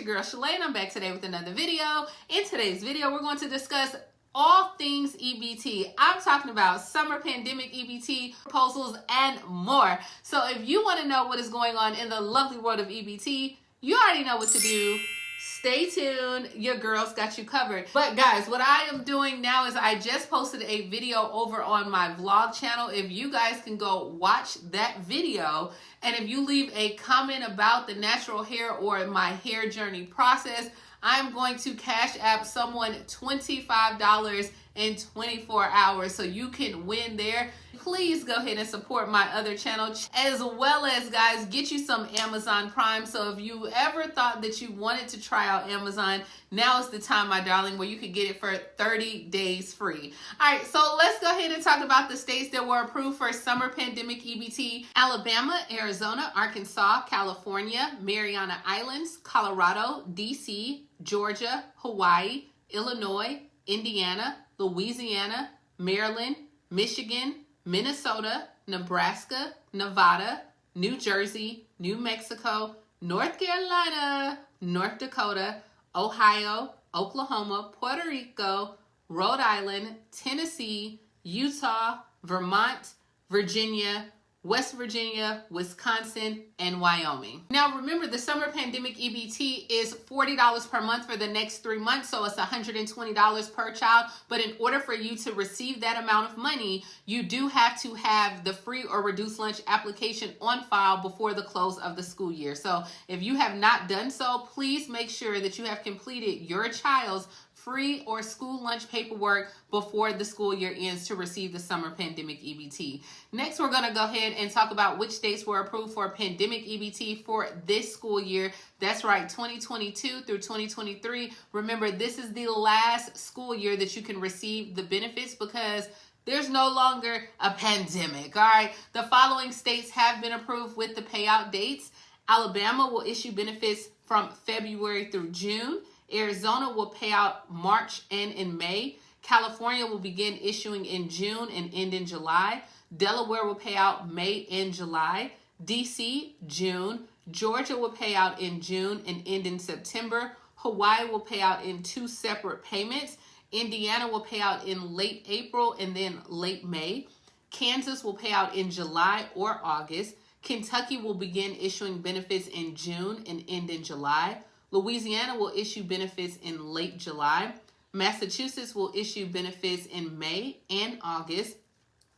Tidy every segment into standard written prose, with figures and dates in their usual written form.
your girl Shalae, and I'm back today with another video. In today's video, we're going to discuss all things EBT. I'm talking about summer pandemic EBT proposals and more. So if you want to know what is going on in the lovely world of EBT, you already know what to do. Stay tuned. Your girl's got you covered. But guys, what I am doing now is I just posted a video over on my vlog channel. If you guys can go watch that video, and if you leave a comment about the natural hair or my hair journey process, I'm going to cash app someone $25 in 24 hours so you can win there. Please go ahead and support my other channel, as well as, guys, get you some Amazon Prime. So if you ever thought that you wanted to try out Amazon, now is the time, my darling, where you can get it for 30 days free. All right, so let's go ahead and talk about the states that were approved for summer pandemic EBT. Alabama, Arizona, Arkansas, California, Mariana Islands, Colorado, DC, Georgia, Hawaii, Illinois, Indiana, Louisiana, Maryland, Michigan, Minnesota, Nebraska, Nevada, New Jersey, New Mexico, North Carolina, North Dakota, Ohio, Oklahoma, Puerto Rico, Rhode Island, Tennessee, Utah, Vermont, Virginia, West Virginia, Wisconsin, and Wyoming. Now remember, the summer pandemic EBT is $40 per month for the next 3 months, so it's $120 per child. But in order for you to receive that amount of money, you do have to have the free or reduced lunch application on file before the close of the school year. So if you have not done so, please make sure that you have completed your child's free or school lunch paperwork before the school year ends to receive the summer pandemic EBT. Next, we're going to go ahead and talk about which states were approved for pandemic EBT for this school year. That's right, 2022 through 2023. Remember, this is the last school year that you can receive the benefits because there's no longer a pandemic. All right, the following states have been approved with the payout dates. Alabama will issue benefits from February through June. Arizona will pay out March and in May. California will begin issuing in June and end in July. Delaware will pay out May and July. DC, June. Georgia will pay out in June and end in September. Hawaii will pay out in 2 separate payments. Indiana will pay out in late April and then late May. Kansas will pay out in July or August. Kentucky will begin issuing benefits in June and end in July. Louisiana will issue benefits in late July. Massachusetts will issue benefits in May and August.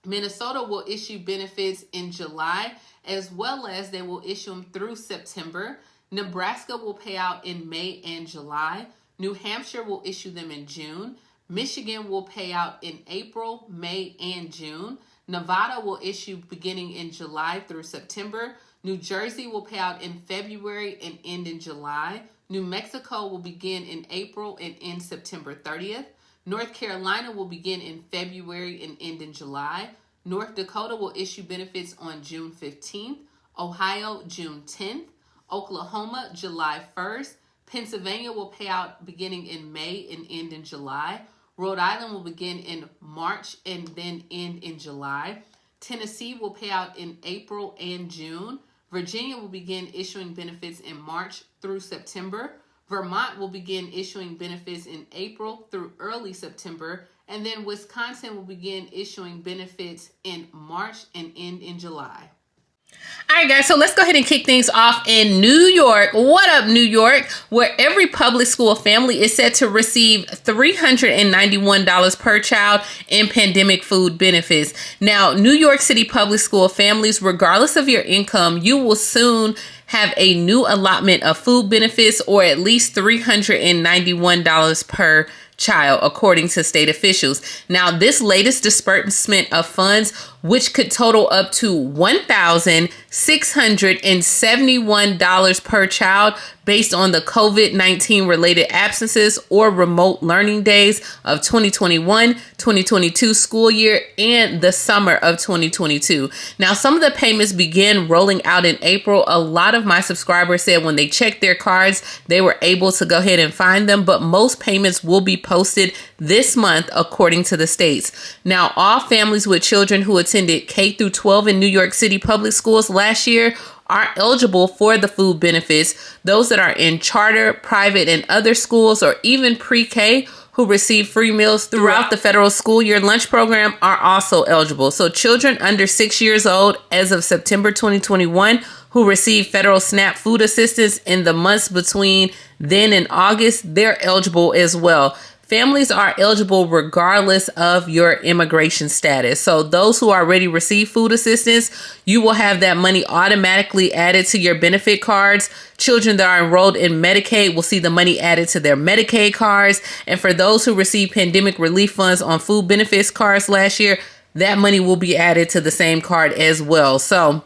Minnesota will issue benefits in July, as well as they will issue them through September. Nebraska will pay out in May and July. New Hampshire will issue them in June. Michigan will pay out in April, May, and June. Nevada will issue beginning in July through September. New Jersey will pay out in February and end in July. New Mexico will begin in April and end September 30th. North Carolina will begin in February and end in July. North Dakota will issue benefits on June 15th. Ohio, June 10th. Oklahoma, July 1st. Pennsylvania will pay out beginning in May and end in July. Rhode Island will begin in March and then end in July. Tennessee will pay out in April and June. Virginia will begin issuing benefits in March through September. Vermont will begin issuing benefits in April through early September. And then Wisconsin will begin issuing benefits in March and end in July. All right, guys, so let's go ahead and kick things off in New York. What up, New York? Where every public school family is set to receive $391 per child in pandemic food benefits. Now, New York City public school families, regardless of your income, you will soon have a new allotment of food benefits, or at least $391 per child, according to state officials. Now, this latest disbursement of funds, which could total up to $1,671 per child based on the COVID-19 related absences or remote learning days of 2021-2022 school year and the summer of 2022. Now, some of the payments began rolling out in April. A lot of my subscribers said when they checked their cards, they were able to go ahead and find them, but most payments will be posted this month, according to the states. Now, all families with children who attended K through 12 in New York City public schools last year are eligible for the food benefits. Those that are in charter, private, and other schools, or even pre-K, who receive free meals throughout the federal school year lunch program are also eligible. So children under 6 years old as of September 2021 who receive federal SNAP food assistance in the months between then and August, they're eligible as well. Families are eligible regardless of your immigration status. So those who already receive food assistance, you will have that money automatically added to your benefit cards. Children that are enrolled in Medicaid will see the money added to their Medicaid cards. And for those who received pandemic relief funds on food benefits cards last year, that money will be added to the same card as well. So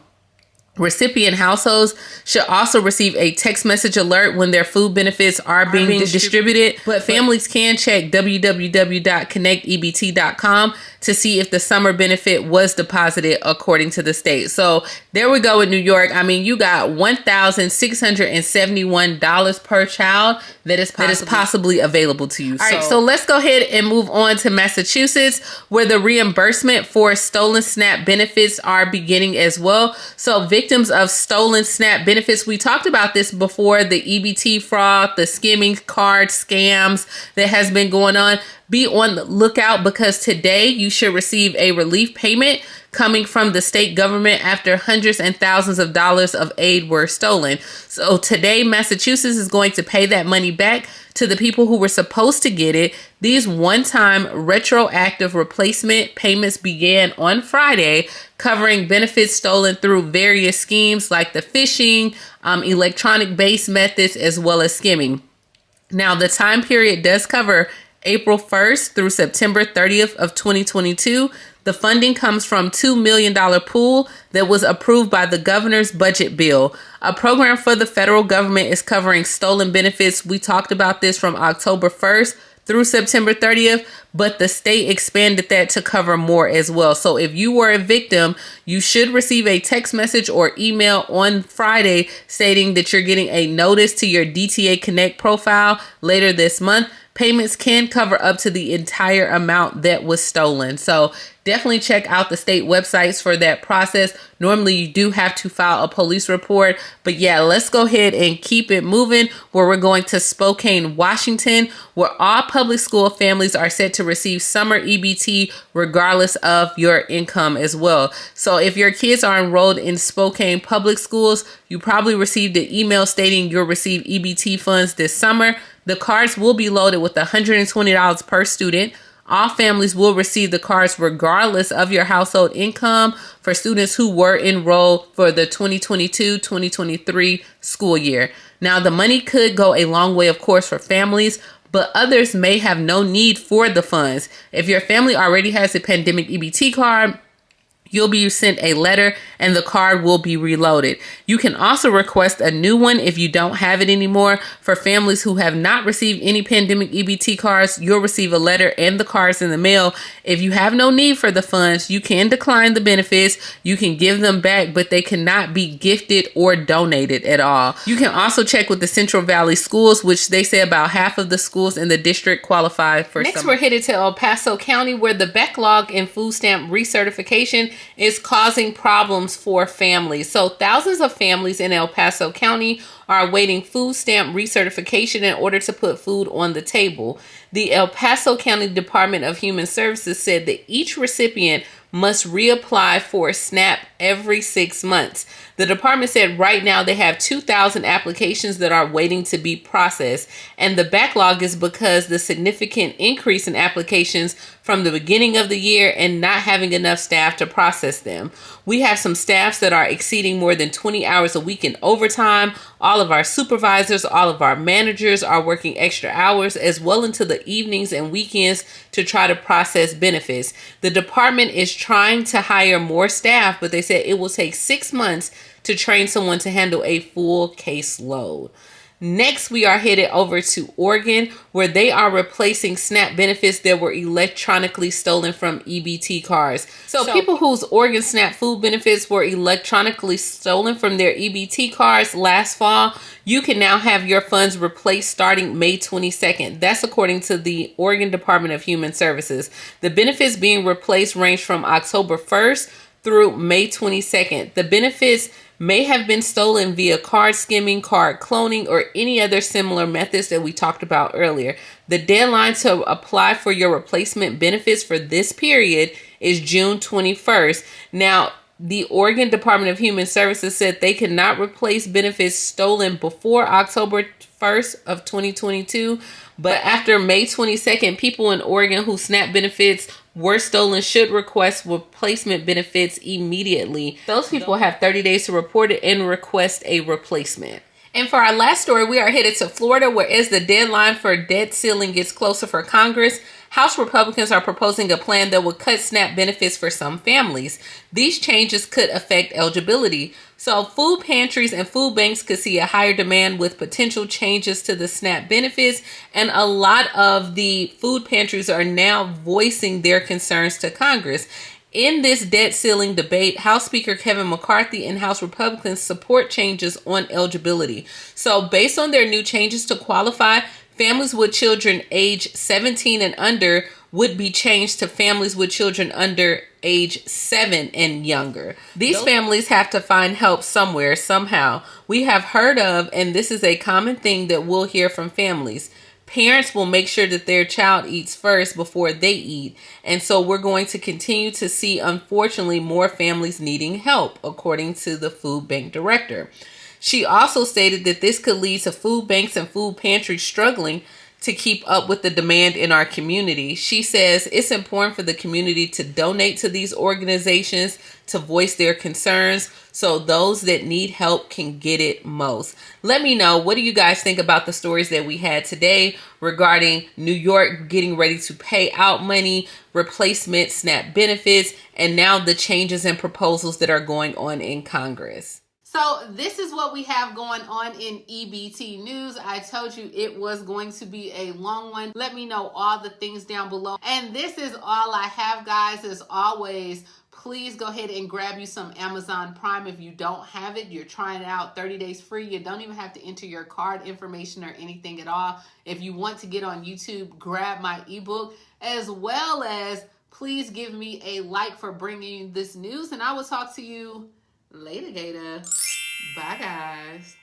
recipient households should also receive a text message alert when their food benefits are being distributed. But families can check www.connectebt.com to see if the summer benefit was deposited according to the state. So there we go with New York. I mean, you got $1,671 per child that is possibly available to you. All right, so let's go ahead and move on to Massachusetts, where the reimbursement for stolen SNAP benefits are beginning as well. So victims of stolen SNAP benefits, we talked about this before, the EBT fraud, the skimming card scams that has been going on. Be on the lookout because today you should receive a relief payment coming from the state government after hundreds and thousands of dollars of aid were stolen. So today, Massachusetts is going to pay that money back to the people who were supposed to get it. These one-time retroactive replacement payments began on Friday, covering benefits stolen through various schemes like the phishing, electronic-based methods, as well as skimming. Now, the time period does cover April 1st through September 30th of 2022. The funding comes from $2 million pool that was approved by the governor's budget bill. A program for the federal government is covering stolen benefits. We talked about this from October 1st through September 30th, but the state expanded that to cover more as well. So if you were a victim, you should receive a text message or email on Friday stating that you're getting a notice to your DTA Connect profile later this month. Payments can cover up to the entire amount that was stolen. So definitely check out the state websites for that process. Normally you do have to file a police report, but yeah, let's go ahead and keep it moving where we're going to Spokane, Washington, where all public school families are set to receive summer EBT regardless of your income as well. So if your kids are enrolled in Spokane public schools, you probably received an email stating you'll receive EBT funds this summer. The cards will be loaded with $120 per student. All families will receive the cards regardless of your household income for students who were enrolled for the 2022-2023 school year. Now, the money could go a long way, of course, for families, but others may have no need for the funds. If your family already has a pandemic EBT card, you'll be sent a letter and the card will be reloaded. You can also request a new one if you don't have it anymore. For families who have not received any pandemic EBT cards, you'll receive a letter and the cards in the mail. If you have no need for the funds, you can decline the benefits. You can give them back, but they cannot be gifted or donated at all. You can also check with the Central Valley schools, which they say about half of the schools in the district qualify for Next, we're headed to El Paso County, where the backlog in food stamp recertification is causing problems for families. So thousands of families in El Paso County are awaiting food stamp recertification in order to put food on the table. The El Paso County Department of Human Services said that each recipient must reapply for SNAP every 6 months. The department said right now they have 2,000 applications that are waiting to be processed, and the backlog is because the significant increase in applications from the beginning of the year and not having enough staff to process them. We have some staffs that are exceeding more than 20 hours a week in overtime. All of our supervisors, all of our managers are working extra hours as well into the evenings and weekends to try to process benefits. The department is trying to hire more staff, but they said it will take 6 months to train someone to handle a full caseload. Next, we are headed over to Oregon, where they are replacing SNAP benefits that were electronically stolen from EBT cards. So people whose Oregon SNAP food benefits were electronically stolen from their EBT cards last fall, you can now have your funds replaced starting May 22nd. That's according to the Oregon Department of Human Services. The benefits being replaced range from October 1st through May 22nd. The benefits may have been stolen via card skimming, card cloning, or any other similar methods that we talked about earlier. The deadline to apply for your replacement benefits for this period is June 21st. Now, the Oregon Department of Human Services said they cannot replace benefits stolen before October 1st of 2022, but after May 22nd, people in Oregon whose SNAP benefits were stolen should request replacement benefits immediately. Those people have 30 days to report it and request a replacement. And for our last story, we are headed to Florida, where as the deadline for debt ceiling gets closer for Congress, House Republicans are proposing a plan that would cut SNAP benefits for some families. These changes could affect eligibility. So food pantries and food banks could see a higher demand with potential changes to the SNAP benefits. And a lot of the food pantries are now voicing their concerns to Congress. In this debt ceiling debate, House Speaker Kevin McCarthy and House Republicans support changes on eligibility. So based on their new changes to qualify, families with children age 17 and under would be changed to families with children under age 7 and younger. These families have to find help somewhere, somehow. We have heard of, and this is a common thing that we'll hear from families, parents will make sure that their child eats first before they eat. And so we're going to continue to see, unfortunately, more families needing help, according to the food bank director. She also stated that this could lead to food banks and food pantries struggling to keep up with the demand in our community. She says it's important for the community to donate to these organizations to voice their concerns so those that need help can get it most. Let me know, what do you guys think about the stories that we had today regarding New York getting ready to pay out money, replacement SNAP benefits, and now the changes and proposals that are going on in Congress? So this is what we have going on in EBT news. I told you it was going to be a long one. Let me know all the things down below. And this is all I have, guys. As always, please go ahead and grab you some Amazon Prime. If you don't have it, you're trying it out 30 days free. You don't even have to enter your card information or anything at all. If you want to get on YouTube, grab my ebook, as well as please give me a like for bringing you this news. And I will talk to you later, Gator. Bye, guys.